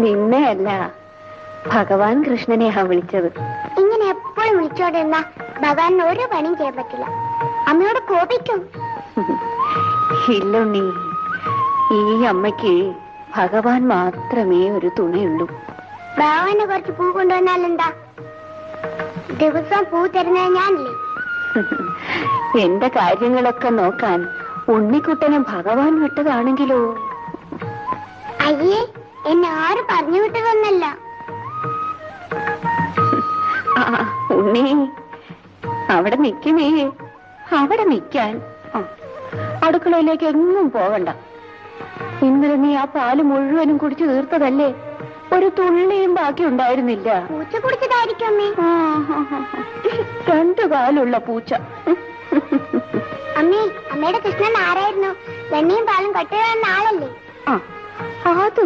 നിന്നെയല്ല, ഭഗവാൻ കൃഷ്ണനെയാ വിളിച്ചത്. ഇങ്ങനെ എപ്പോഴും വിളിച്ചോണ്ടിരുന്ന ഭഗവാൻ ഒരു പണിയും ചെയ്യാൻ പറ്റില്ല. അമ്മയോട് കോപിക്കും. ഇല്ലുണ്ണി, ഈ അമ്മയ്ക്ക് ഭഗവാൻ മാത്രമേ ഒരു തുണയുള്ളൂ. ഭഗവാന് കുറച്ച് പൂ കൊണ്ടുവന്നാലെന്താ? ദിവസം പൂ തരുന്നത് ഞാനല്ലേ? എന്റെ കാര്യങ്ങളൊക്കെ നോക്കാൻ ഉണ്ണിക്കുട്ടനെ ഭഗവാൻ വിട്ടതാണെങ്കിലോ? അയ്യേ, എന്നെ ആരും പറഞ്ഞു വിട്ടതൊന്നല്ല. ഉണ്ണി, അവിടെ നിൽക്കുന്നേ, അവിടെ നിൽക്കാൻ. അടുക്കളയിലേക്ക് എങ്ങും പോകണ്ട. ഇന്നലെ നീ ആ പാല് മുഴുവനും കുടിച്ചു തീർത്തതല്ലേ? ഒരു തുള്ളിയും ബാക്കി ഉണ്ടായിരുന്നില്ല. പൂച്ച കുടിച്ചതായിരിക്കും അമ്മേ. 2 കാലുള്ള പൂച്ച. അമ്മേ, അമ്മയുടെ കൃഷ്ണൻ ആരായിരുന്നു? വെണ്ണയും പാലും കട്ടുകാരൻ ആളല്ലേ? അത്